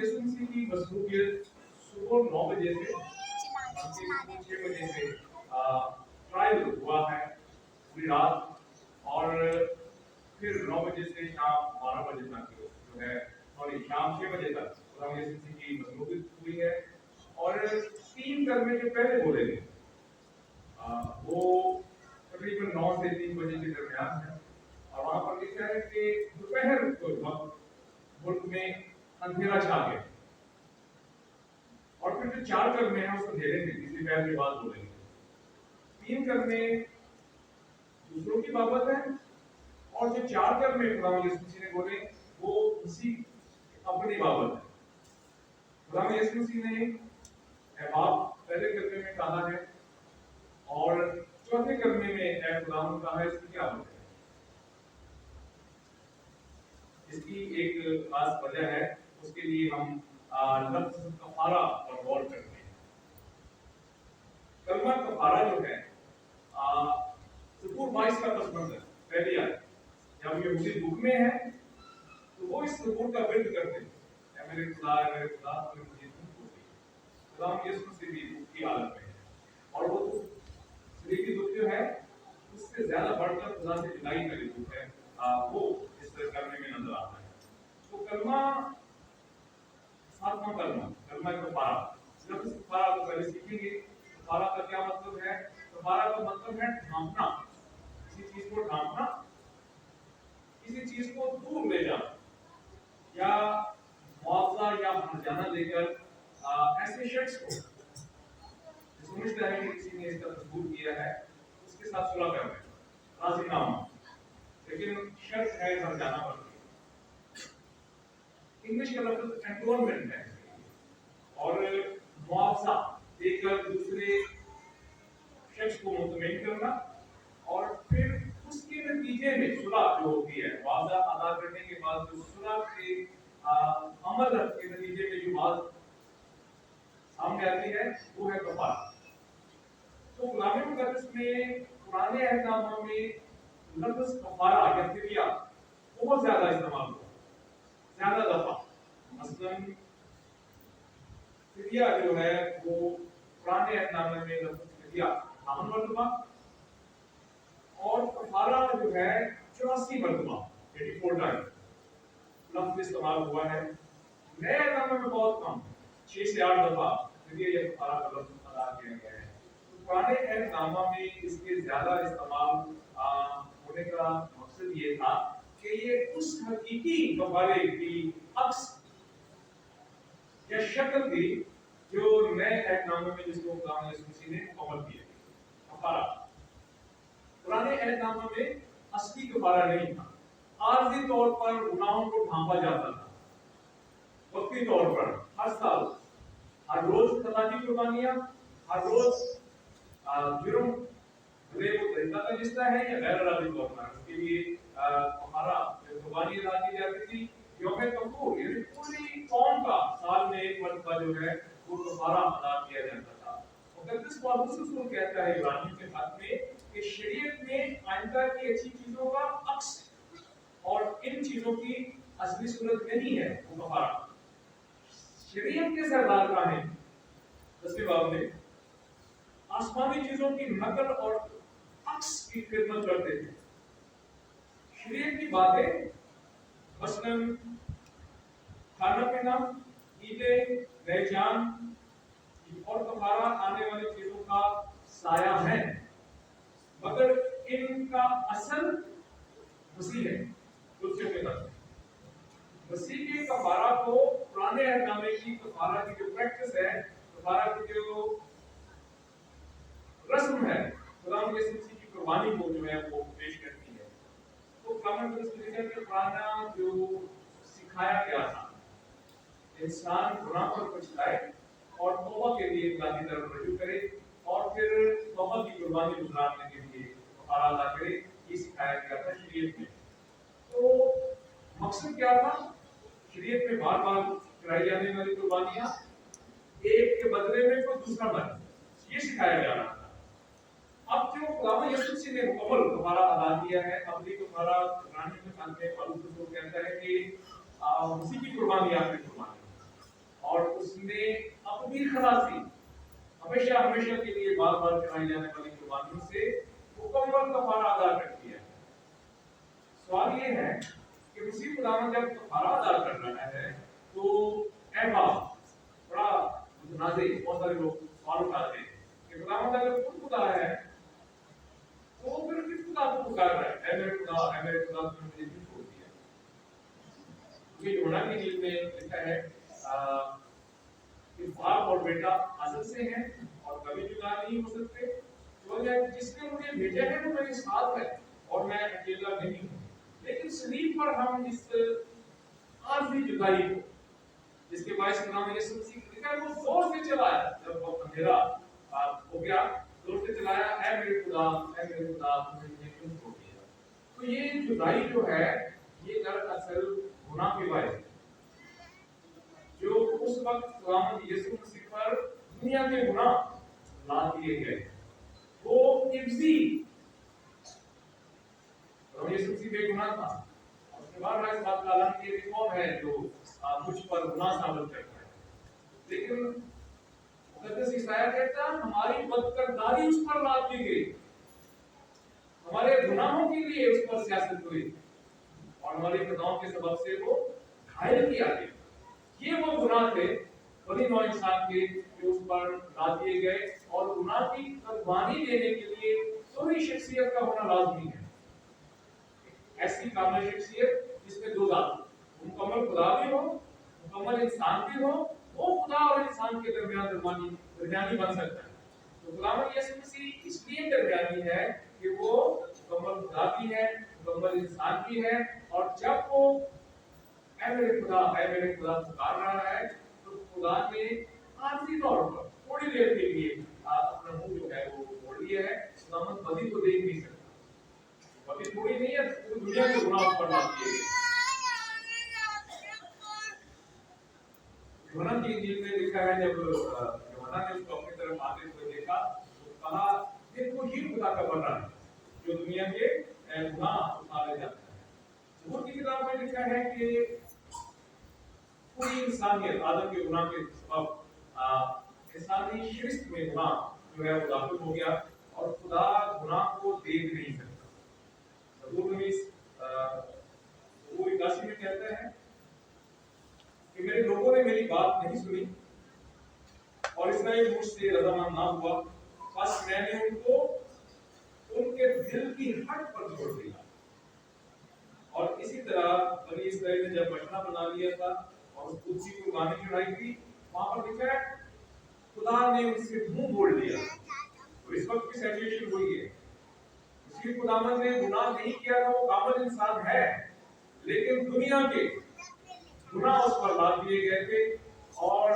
यीशु मसीह की मसरूफियत सुबह 9 बजे से शाम के 6 बजे से ट्रायल हुआ है पूरी रात, और फिर 9 बजे से शाम 12 बजे तक जो है, सॉरी शाम 6 बजे तक खुदा यीशु मसीह की मसरूफियत हुई है। और 3 करने के पहले बोले थे वो तकरीबन 9 से 3 बजे के दरमियान है, और वहां पर लिखा है कि दोपहर के वक्त मुल्क में अंधेरा छा गया। और फिर जो 4 कर्मे हैं उसको अंधेरे में तीसरी पहर के बाद बोलेंगे। 3 कर्मे दूसरों की बाबत है, और जो 4 कर्मे खुदा यीशु मसीह ने बोले वो उसी अपनी बाबत है। खुदा यीशु मसीह ने बाप पहले कर्मे में कहा है, और चौथे कर्मे में खुदा कहा है। इसकी क्या वजह है? इसकी एक खास वजह है, उसके लिए हम लफ्ज़ कफारा पर गौर करते हैं। कलमा कफारा जो है ज़बूर 22 का पसमंज़र पहली आयत, जब यहूदी दुख में है तो वो इस ज़बूर का विर्द करते हैं, या मेरे खुदा तूने मुझे दुख को दी। खुदा यीशु मसीह भी दुख की हालत में है, और वो शरीरी दुख जो है उससे ज्यादा बढ़कर खुदा से जुदाई का दुख है, वो इस करने में नजर आता है। तो कलमा 7वां कलमा कफारा, जब इस कफारा को पहले सीखेंगे। कफारा का क्या मतलब है? कफारा का मतलब है ढांपना, किसी चीज को ढांपना, किसी चीज को दूर ले जाना, या मुआवजा या हर्जाना देकर ऐसे शख्स को समझता है कि किसी ने इसका तस्बूर किया है, उसके साथ सुलह कर रहे हैं, राज़ीनामा, लेकिन शर्त है हर्जाना पर। इंग्लिश का लफ्ज़ एंटोनमेंट है, और मुआवजा देकर दूसरे शख्स को मुतमईन करना, और फिर उसके नतीजे में सुलह जो होती है, मुआवजा अदा करने के बाद जो सुलह के अमल के नतीजे में जो बात सामने आती है वो है कफारा। तो कलाम मुक़द्दस में पुराने अहकाम में लफ्ज़ कफारा या फिदिया बहुत ज्यादा इस्तेमाल हुआ, ज्यादा दफा। मसलन फिदिया जो है वो पुराने अहकाम में लफ्ज़ फिदिया 58 मरतबा, और कफारा जो है 84 मरतबा 84 टाइम लफ्ज़ इस्तेमाल हुआ है। नए अहकाम में बहुत कम, 6 से 8 दफा फिदिया या कफारा का लफ्ज़ अदा किया गया है। पुराने अहकाम में इसके ज्यादा इस्तेमाल होने का मकसद ये था कि ये उस हकीकी कफारे की अक्स या शक्ल थी जो नए अहकाम में जिसको खुदा यीशु मसीह ने मुकम्मल किया। कफारा पुराने अहकाम में असली कफारा नहीं था, आर्जी तौर पर गुनाहों को ढांपा जाता था, वक्ती तौर पर हर साल, हर रोज खता की कुर्बानियां, हर रोज जुर्म भले वो तरीका का रिश्ता है या गैर इरादी तौर पर, उसके लिए हमारा कुर्बानी अदा की जाती थी। यौम कफूर यानी पूरी कौम का साल में एक मरतबा जो है वो कफारा अदा किया जाता था। मुक़द्दस पौलुस रसूल कहता है इब्रानियों के खत में कि शरीयत में आइंदा की अच्छी चीजों का अक्स और इन चीजों की असली सूरत नहीं है वो कफारा। शरीयत के सरदार का है 10वें बाब में आसमानी चीजों की नकल और अक्स की खिदमत करते थे। शरीयत की बातें मसलन खाना पीना, ईदें, पहचान और कफारा आने वाली चीजों का साया है, मगर इनका असल मसीह है। मसीह के कफारा को पुराने अहकामे की कफारा की जो प्रैक्टिस है, कफारा की जो रस्म है, खुदा यीशु मसीह की कुर्बानी को जो है वो पेश करती है। तो कलाम के पुराना जो सिखाया गया था, इंसान गुनाह पर पछताए और तौबा के लिए खुदा की तरफ रुजू करे, और फिर तौबा की कुर्बानी गुजारने के लिए कफारा अदा करे, ये सिखाया गया था शरीयत में। तो मकसद क्या था? शरीयत में बार बार कराई जाने वाली कुर्बानियां एक के बदले में कोई दूसरा मरे, ये सिखाया जा रहा था। अब जो खुदा यीशु मसीह ने मुकम्मल कफारा अदा किया है, अपनी कफारा इब्रानियों में पौलुस रसूल कहता है कि मसीह की कुर्बानी आखिरी कुर्बानी, उसने अपनी खलासी हमेशा हमेशा के लिए बार बार चढ़ाई जाने वाली कुर्बानियों से मुकम्मल कफारा अदा कर दिया। सवाल ये है कि मसीह खुदावंद जब कफारा अदा कर रहा है तो ऐबा बड़ा मुतनाज़े, बहुत सारे लोग सवाल उठाते हैं कि खुदावंद अगर खुद खुदा है तो फिर किस खुदा को पुकार रहा है, ऐ मेरे खुदा, ऐ मेरे खुदा, तुमने मुझे क्यों छोड़ दिया? ये यूहन्ना की इंजील में लिखा है कि बाप और बेटा अज़ल से हैं और कभी जुदा नहीं हो सकते। तो जिसने मुझे भेजा है वो मेरे साथ है और मैं अकेला नहीं हूँ। लेकिन सलीब पर हम इस आखिरी जुदाई को, जिसके बायस नाम यीशु मसीह लिखा है, वो जोर से चलाया। जब वो अंधेरा हो गया, जोर से चलाया, ऐ मेरे खुदा, ऐ मेरे खुदा, तुमने मुझे क्यों छोड़ दिया? तो ये जुदाई जो है ये दरअसल गुनाह के बायस है, जो उस वक्त खुदावंद यीशु मसीह पर दुनिया के गुनाह ला दिए गए। वो इब्जी और यीशु मसीह बेगुनाह था, और उसके बाद इस बात का ऐलान किया कि कौन है जो मुझ पर गुनाह साबित करता है। लेकिन मुकद्दस ईसाया कहता है हमारी बदकिरदारी उस पर लाद दी गई, हमारे गुनाहों के लिए उस पर सियासत हुई और हमारी खताओं के सबब से वो घायल किया गया। ये वो गुनाह थे बनी नौ इंसान के जो उस पर लाद दिए गए, और गुनाह की कुर्बानी देने के लिए पूरी शख्सियत का होना लाजमी है। ऐसी कामिल शख्सियत जिसमें दो दांत, मुकम्मल खुदा भी हो, मुकम्मल इंसान भी हो, वो खुदा और इंसान के दरमियानी बन सकता है। तो खुदावंद यीशु मसीह इसलिए दरमियानी है कि वो मुकम्मल खुदा भी है, मुकम्मल इंसान भी है, और जब वो ऐ मेरे खुदा, ऐ मेरे खुदा पुकार रहा है तो खुदा ने आखिरी तौर पर थोड़ी देर के लिए अपना मुंह जो है वो मोड़ लिया है। खुदावंद बदी को देख नहीं सकता, बदी थोड़ी नहीं है, पूरी दुनिया के गुनाह पर लाद दिए गए। यूहन्ना की इंजील में लिखा है जब यूहन्ना ने उसको अपनी तरफ आते हुए देखा तो कहा देखो ये खुदा का बना है जो दुनिया के गुनाह उठा ले जाता है। ज़बूर की किताब में लिखा है कि पूरी इंसानियत आदम के गुनाह के सबब इंसानी शिरस्त में गुनाह जो है वो दाखिल हो गया और खुदा गुनाह को देख नहीं सकता। ज़बूर में ज़बूर 81 में कहता है कि मेरे लोगों ने मेरी बात नहीं सुनी और इसराइल मुझसे रज़ामंद ना हुआ, बस मैंने उनको उनके दिल की हट पर छोड़ दिया। और इसी तरह बनी इसराइल ने जब बचना बना लिया था और उस कुर्सी को कुर्बानी चढ़ाई थी, वहां पर लिखा है खुदा ने उनसे मुंह मोड़ लिया। तो इस वक्त की सिचुएशन वही है, इसलिए खुदावंद ने गुनाह नहीं किया था, वो कामिल इंसान है, लेकिन दुनिया के गुनाह उस पर लाद दिए गए थे। और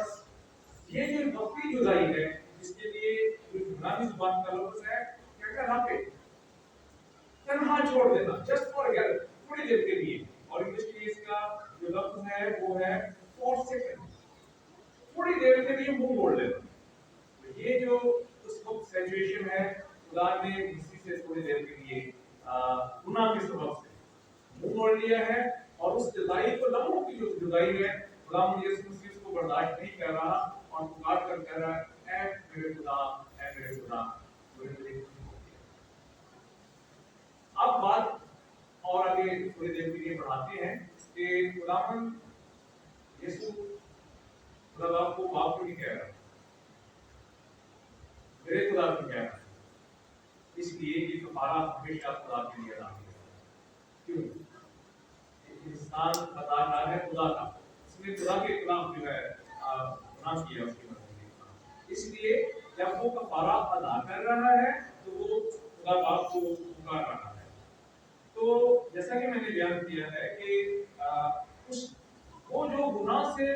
ये जो वक्ती जुदाई है जिसके लिए जो यूनानी जुबान का लफ्ज है क्या कहते हैं, तन्हा छोड़ देना, जस्ट फॉर थोड़ी देर के लिए, और इंग्लिश के इसका जो लफ्ज है वो है फॉर सेकंड, थोड़ी देर के लिए मुंह मोड़ लेना। तो ये जो उस वक्त सिचुएशन है, खुदा ने किसी से थोड़ी देर के लिए गुनाह के सबब से मुंह मोड़ लिया है, और उस जुदाई को लम्हों की जो जुदाई है खुदावंद यीशु मसीह उसको बर्दाश्त नहीं कर रहा और पुकार कर कह रहा है ऐ मेरे खुदा, ऐ मेरे खुदा, तूने मुझे क्यों छोड़ दिया? अब बात और आगे थोड़ी देर के लिए बढ़ाते हैं कि खुदावंद यीशु खुदा बाप को बाप को नहीं कह रहा, मेरे खुदा को कह रहा है। इसलिए ये कफारा हमेशा खुदा के लिए अदा किया जाता है। क्यों? इंसान बता रहा है खुदा का, इसने खुदा के खिलाफ जो है गुनाह किया उसकी मर्जी के खिलाफ। इसलिए जब वो कफारा अदा कर रहा है तो वो खुदा बाप को पुकार रहा है। तो जैसा कि मैंने बयान किया है कि उस वो जो गुनाह से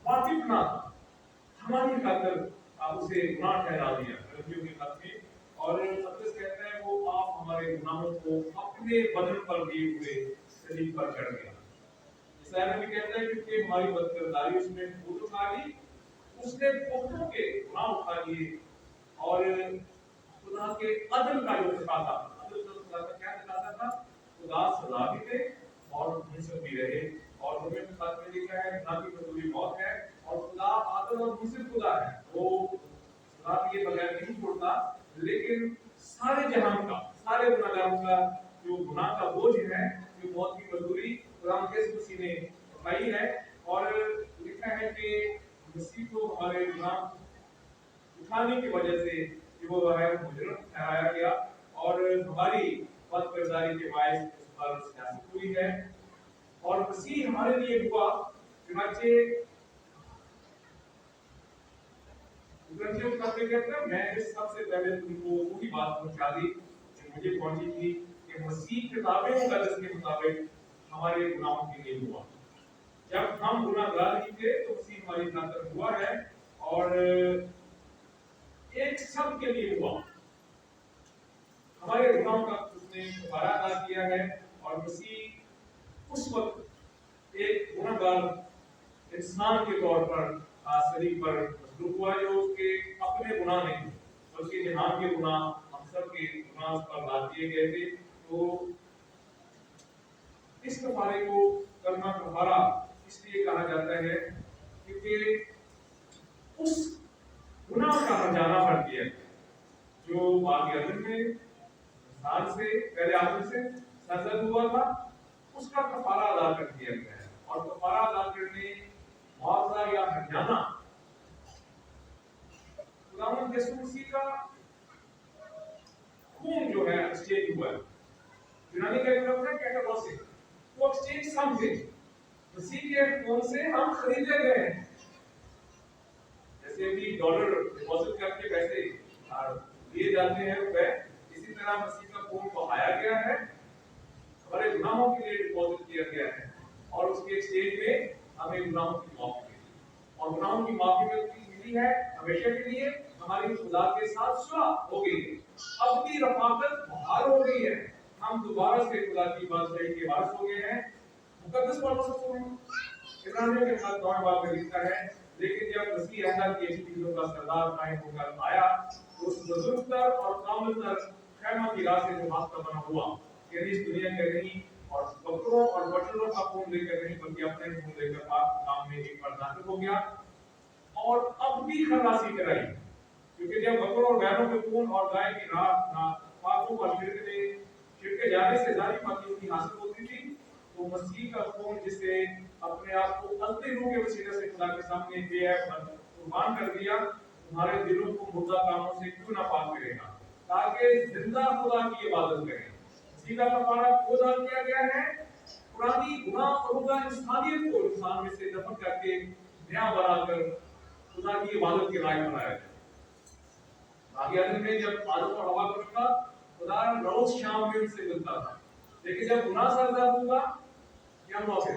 वाकिफ ना था, हमारी खातिर उसे गुनाह ठहरा दिया गलतियों के खत में, और पतरस कहता है वो आप हमारे गुनाहों को अपने बदन पर लिए हुए सलीब पर चढ़ गया। इसराइल में भी कहता है क्योंकि हमारी बदकिरदारी उसने खुद उठा ली, उसने बहुतों के गुनाह उठा लिए, और खुदा के अदल का जो दिखाता, अदल का खुदा का क्या दिखाता था, खुदा सजा भी दे और हिंसक भी रहे, और हमें साथ में लिखा है गुनाह की मजदूरी मौत है, और खुदा आदम वो दूसरे खुदा है, वो खुदा के बगैर नहीं छोड़ता, लेकिन सारे जहां का, सारे गुनाहगारों का जो गुनाह का बोझ है, जो मौत की मजदूरी खुदा यीशु मसीह ने उठाई है। और लिखा है कि मसीह को हमारे गुनाह उठाने की वजह से जो है मुजरिम ठहराया गया और हमारी बदकिरदारी के बायस उस पर सियासत हुई है। और मसीह हमारे लिए हुआ, चुनाचे कहते हैं, मैं सबसे पहले तुमको वही बात पहुंचा दी जो मुझे पहुंची थी कि मसीह किताबें मुकद्दस के मुताबिक हमारे गुनाहों के लिए हुआ। जब हम गुनाहगार ही थे तो मसीह हमारी खातिर हुआ है और एक सब के लिए हुआ। हमारे गुनाहों का उसने दोबारा अदा किया है और मसीह उस वक्त एक गुनाहगार इंसान के तौर पर शरीर पर मसलूब हुआ, जो उसके अपने गुनाह नहीं बल्कि जहान के गुनाह, हम सब के गुनाह उस पर लाद दिए गए थे। तो इस कफारे को करना कफारा इसलिए कहा जाता है क्योंकि उस गुनाह का हर्जाना भर दिया गया जो बाग अदन में इंसान से, पहले आदम से सरजद हुआ था, उसका कफारा अदा कर दिया गया है। और कफारा अदा करने, मुआवजा या हर्जाना खुदावंद यीशु मसीह का खून जो है एक्सचेंज हुआ है। यूनानी का मतलब है कैटालोसिस, वो एक्सचेंज समथिंग, मसीह के खून से हम खरीदे गए हैं। जैसे भी डॉलर डिपॉजिट करके पैसे लिए जाते हैं रुपए, इसी तरह मसीह का खून बहाया गया है, हमारे गुनाहों के लिए डिपॉजिट किया गया है और उसके एक्सचेंज में हमें गुनाहों की माफी मिली। और गुनाहों की माफी मिली है हमेशा के लिए, हमारी खुदा के साथ सुलह हो गई है, अब की रफाकत बहाल हो गई है, हम दोबारा से खुदा की बादशाही के वारिस हो गए हैं। मुकद्दस पौलुस इब्रानियों के साथ 9 बाब में लिखता है, लेकिन जब मसीह अहद की ऐसी चीजों का सरदार कायम होकर आया तो उस बुजुर्ग तर और कामिल तर खैमा की राह से जो रास्ता बना हुआ, यानी इस दुनिया के नहीं और बकरों और बछड़ों का खून लेकर नहीं बल्कि अपने खून लेकर पाक काम में एक बार दाखिल हो गया और अब भी खलासी कराई। क्योंकि जब बकरों और बैलों के खून और गाय की राख पापों पर छिड़के जाने से जारी पाकी उसकी हासिल होती थी, तो मसीह का खून जिससे अपने आप को असली रूह के वसीले से खुदा के सामने बेऐब कुर्बान कर दिया, तुम्हारे दिलों को मुर्दा कामों से क्यों ना पाक करेगा, ताकि जिंदा खुदा की इबादत करें। मसीह का कफारा खुदा किया गया है, पुरानी गुनाह और मुर्दा इंसानियत को इंसान में से दफन करके नया बनाकर खुदा की इबादत के लायक बनाया गया। आगे आदम में जब आदम और हवा को रखा, खुदा रोज शाम में उनसे मिलता था, लेकिन जब गुनाह सरदार हुआ क्या हुआ? फिर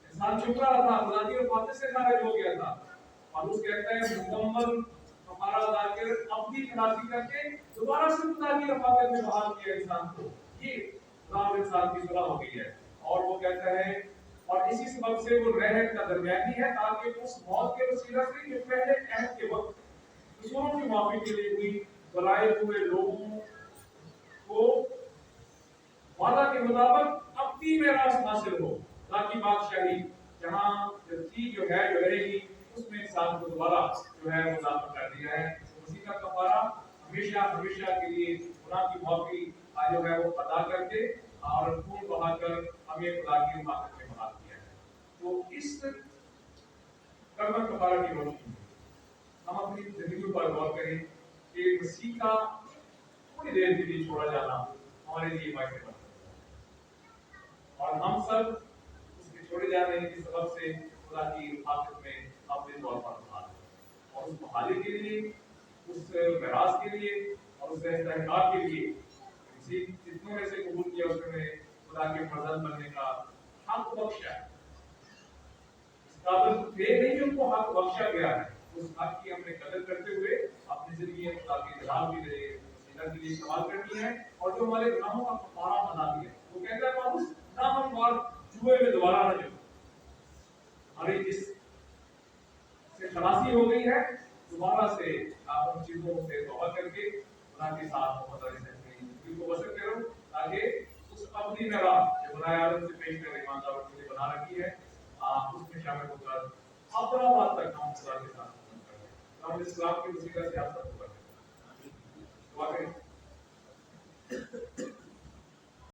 इंसान चुप रहा था, खुदा की बातें से खारिज हो गया था। और उस कहता है मुकम्मल हमारा अदा कर अपनी खलासी करके दोबारा से खुदा की रफाकत में बहाल किया इंसान को। ये खुदा और इंसान की सुलह हो गई है। और वो कहता है और इसी सबब से वो रहमत का दरमियानी है, ताकि उस मौत के वसीला से जो पहले अहद के वक्त कसूरों की माफी के लिए हुई, बुलाए हुए लोगों को वादा के मुताबिक अपनी मेरास हासिल हो, ताकि बादशाही जहां जो है जो रहेगी, उसमें इंसान को दोबारा जो है वो दाखिल कर दिया है। उसी का कफारा हमेशा हमेशा के लिए गुनाह की माफी जो है वो अदा करके और खून बहाकर हमें खुदा की इबादत में बना दिया है। तो इस कर्म कफारा की रोशनी में हम अपनी जिंदगी पर गौर करें कि मसीह का थोड़ी देर के लिए छोड़ा जाना हमारे लिए मायने रखता है और हम सब उसके छोड़े जाने के सबब से खुदा की इबादत में अपने तौर पर बहाल हैं। और उस बहाली के लिए, उस मेराज के लिए और उस इस्तेहकाक के लिए जितनों ने से कबूल किया उसने खुदा के फर्जंद बनने का हक बख्शा है। इस काबिल थे नहीं, उनको हक बख्शा गया है। उस हक की हमने कदर करते हुए अपनी जिंदगी में खुदा की जलाल के लिए, वसीला के लिए इस्तेमाल करनी है और जो हमारे गुनाहों का कफारा बना दिया। वो कहता है पौलुस, ना हम और जुए में दोबारा न जाएं। हमारी इस से खलासी हो गई है, दोबारा से आप उन चीजों से तौबा करके खुदा के साथ मोहब्बत से अपनी जिंदगी को बसर करो, ताकि उस अपनी मेरा जो खुदा आदम से पेश कर ईमानदारों के लिए बना रखी है, आप उसमें शामिल होकर حیدرآباد تک ہم خدا کے ساتھ خدمت کر رہے ہیں. ہم اسلام کی وسیلہ سے آپ سب کو کریں. دعا کریں.